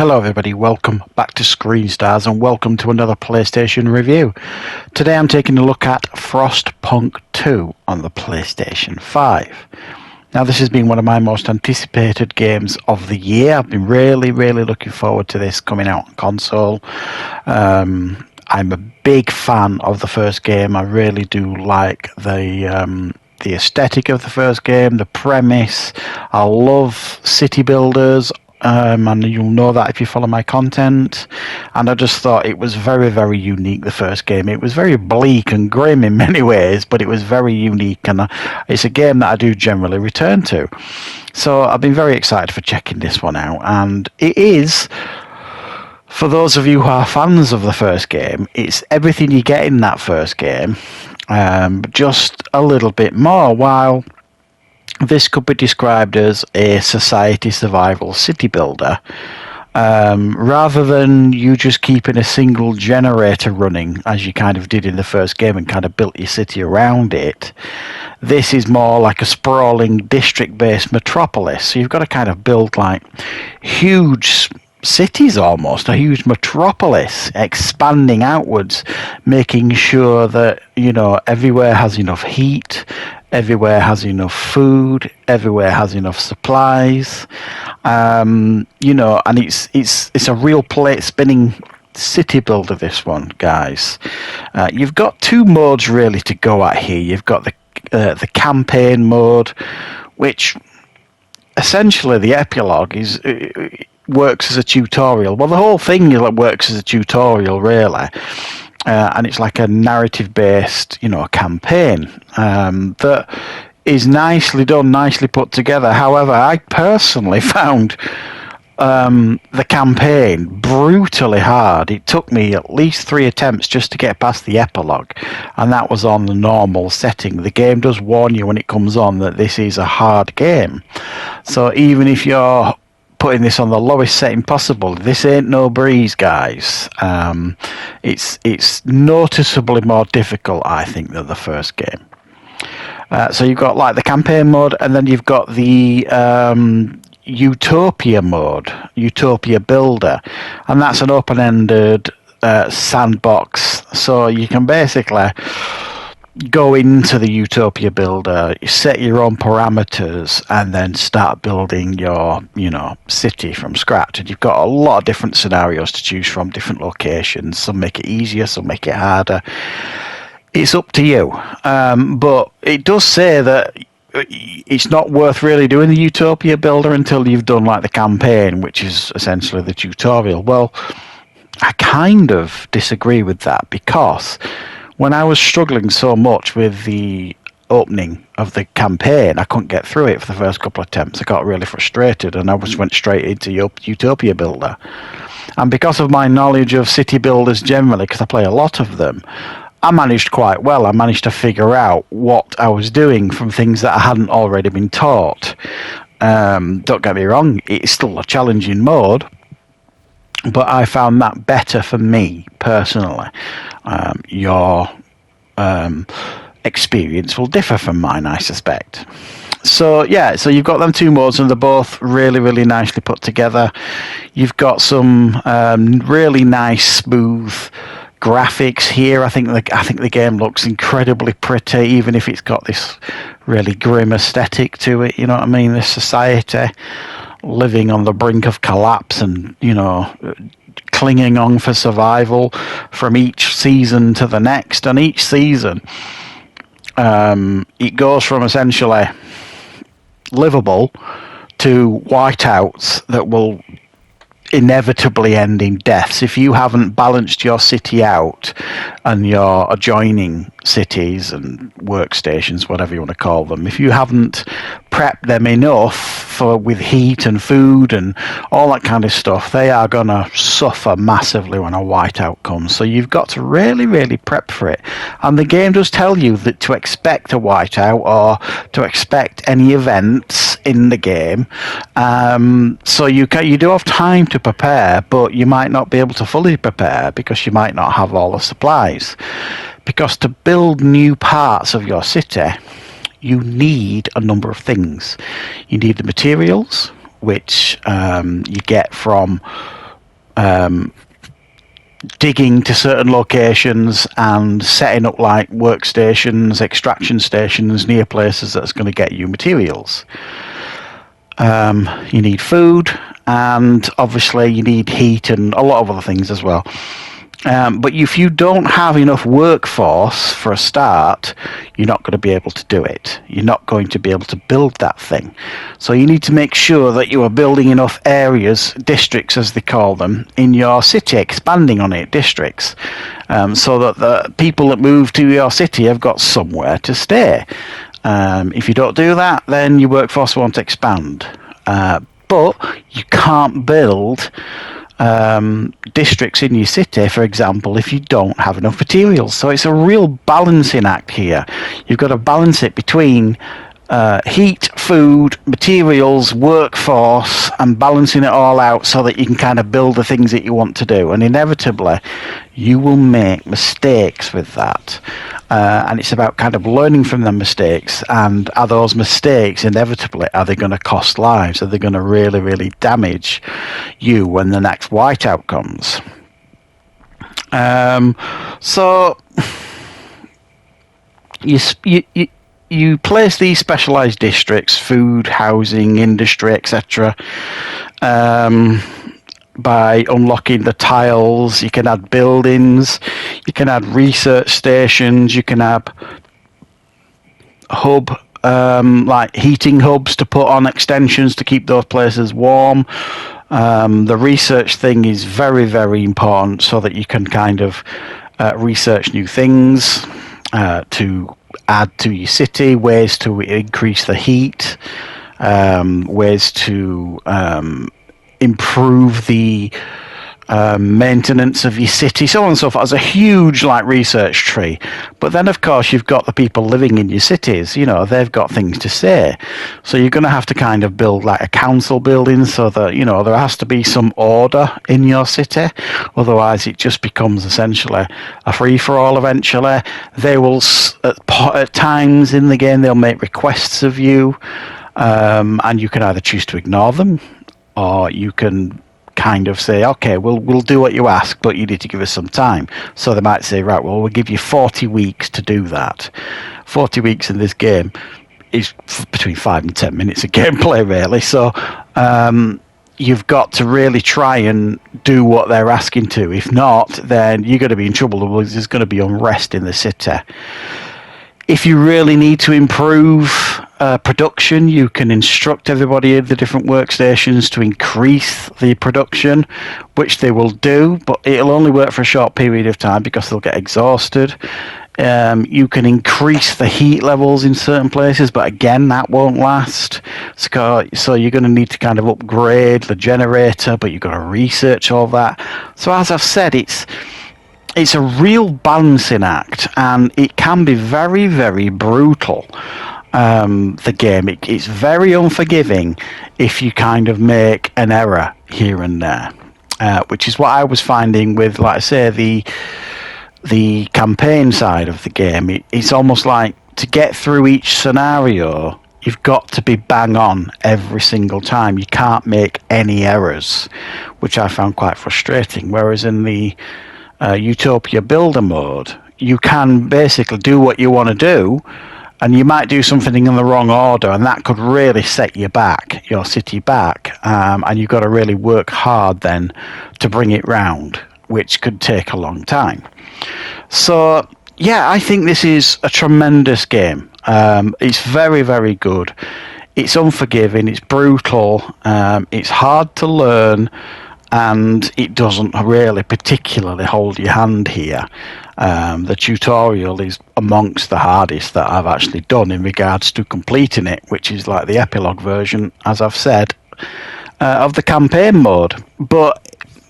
Hello everybody, welcome back to Screenstars and welcome to another PlayStation review. Today I'm taking a look at Frostpunk 2 on the PlayStation 5. Now this has been one of my most anticipated games of the year. I've been really looking forward to this coming out on console. I'm a big fan of the first game. I really do like the aesthetic of the first game, the premise. I love city builders. And you'll know that if you follow my content. And I just thought it was very unique, the first game. It was very bleak and grim in many ways, but it was very unique, and it's a game that I do generally return to. So I've been very excited for checking this one out, and it is, for those of you who are fans of the first game, it's everything you get in that first game, just a little bit more, while this could be described as a society survival city builder. Rather than you just keeping a single generator running, as you kind of did in the first game and kind of built your city around it, this is more like a sprawling district-based metropolis. So you've got to kind of build like huge cities, almost a huge metropolis, expanding outwards, making sure that, you know, everywhere has enough heat, everywhere has enough food, everywhere has enough supplies, you know, and it's a real plate spinning city builder, this one, guys. You've got two modes really to go at here. You've got the campaign mode, which essentially the epilogue is works as a tutorial. Well, the whole thing works as a tutorial, really. And it's like a narrative-based, you know, campaign that is nicely done, nicely put together. However, I personally found the campaign brutally hard. It took me at least 3 attempts just to get past the epilogue, and that was on the normal setting. The game does warn you when it comes on that this is a hard game. So even if you're putting this on the lowest setting possible, this ain't no breeze, guys. It's noticeably more difficult, I think, than the first game. So you've got like the campaign mode, and then you've got the Utopia mode, Utopia Builder, and that's an open-ended sandbox. So you can basically go into the Utopia Builder, set your own parameters, and then start building your, you know, city from scratch. And you've got a lot of different scenarios to choose from, different locations. Some make it easier, some make it harder. It's up to you. But it does say that it's not worth really doing the Utopia Builder until you've done like the campaign, which is essentially the tutorial. Well, I kind of disagree with that, because when I was struggling so much with the opening of the campaign, I couldn't get through it for the first couple of attempts. I got really frustrated, and I just went straight into Utopia Builder. And because of my knowledge of city builders generally, because I play a lot of them, I managed quite well. I managed to figure out what I was doing from things that I hadn't already been taught. Don't get me wrong, it's still a challenging mode, but I found that better for me personally. Your experience will differ from mine, I suspect. So yeah, so you've got them two modes, and they're both really nicely put together. You've got some really nice, smooth graphics here. I think the game looks incredibly pretty, even if it's got this really grim aesthetic to it. You know what I mean? This society living on the brink of collapse, and, you know, clinging on for survival from each season to the next. And each season, it goes from essentially livable to whiteouts that will inevitably end in deaths if you haven't balanced your city out and your adjoining cities and workstations, whatever you want to call them. If you haven't prepped them enough with heat and food and all that kind of stuff, they are going to suffer massively when a whiteout comes. So you've got to really prep for it. And the game does tell you that to expect a whiteout or to expect any events in the game. So you do have time to prepare, but you might not be able to fully prepare because you might not have all the supplies. Because to build new parts of your city, you need a number of things. You need the materials, which you get from digging to certain locations and setting up like workstations, extraction stations near places that's going to get you materials. You need food, and obviously you need heat and a lot of other things as well. But if you don't have enough workforce for a start, you're not going to be able to do it. You're not going to be able to build that thing. So you need to make sure that you are building enough areas, districts as they call them, in your city, expanding on it, districts, so that the people that move to your city have got somewhere to stay. If you don't do that, then your workforce won't expand. But you can't build districts in your city, for example, if you don't have enough materials. So it's a real balancing act here. You've got to balance it between heat, food, materials, workforce, and balancing it all out so that you can kind of build the things that you want to do. And inevitably, you will make mistakes with that. And it's about kind of learning from the mistakes. And are those mistakes, inevitably, are they going to cost lives? Are they going to really, really damage you when the next whiteout comes? So you place these specialised districts, food, housing, industry, etc., by unlocking the tiles. You can add buildings, you can add research stations, you can add like heating hubs to put on extensions to keep those places warm. The research thing is very, very important so that you can kind of research new things to add to your city, ways to increase the heat, ways to improve the maintenance of your city, so on and so forth. It's a huge like research tree. But then of course you've got the people living in your cities, you know, they've got things to say. So you're going to have to kind of build like a council building so that, you know, there has to be some order in your city. Otherwise it just becomes essentially a free-for-all eventually. They will, at times in the game, they'll make requests of you, and you can either choose to ignore them, or you can kind of say, okay, we'll do what you ask, but you need to give us some time. So they might say, right, well, we'll give you 40 weeks to do that. 40 weeks in this game is between 5 and 10 minutes of gameplay, really. So you've got to really try and do what they're asking to. If not, then you're going to be in trouble. There's going to be unrest in the city. If you really need to improve production, you can instruct everybody in the different workstations to increase the production, which they will do, but it'll only work for a short period of time because they'll get exhausted. You can increase the heat levels in certain places, but again, that won't last. So you're going to need to kind of upgrade the generator, but you've got to research all that. So as I've said, it's a real balancing act, and it can be very, very brutal. The game, it's very unforgiving if you kind of make an error here and there, which is what I was finding with, like I say, the campaign side of the game. It's almost like to get through each scenario, you've got to be bang on every single time. You can't make any errors, which I found quite frustrating. Whereas in the Utopia Builder mode, you can basically do what you want to do, and you might do something in the wrong order, and that could really set you back, your city back, and you've got to really work hard then to bring it round, which could take a long time. So yeah, I think this is a tremendous game. It's very, very good. It's unforgiving, it's brutal, it's hard to learn, and it doesn't really particularly hold your hand here. The tutorial is amongst the hardest that I've actually done in regards to completing it, which is like the epilogue version, as I've said, of the campaign mode. But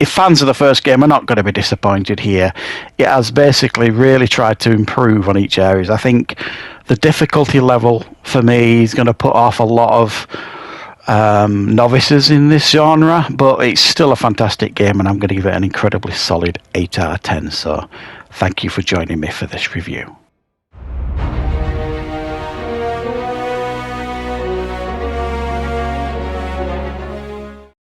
if fans of the first game are not going to be disappointed here, it has basically really tried to improve on each area. I think the difficulty level for me is going to put off a lot of novices in this genre, but it's still a fantastic game, and I'm going to give it an incredibly solid 8 out of 10. So thank you for joining me for this review.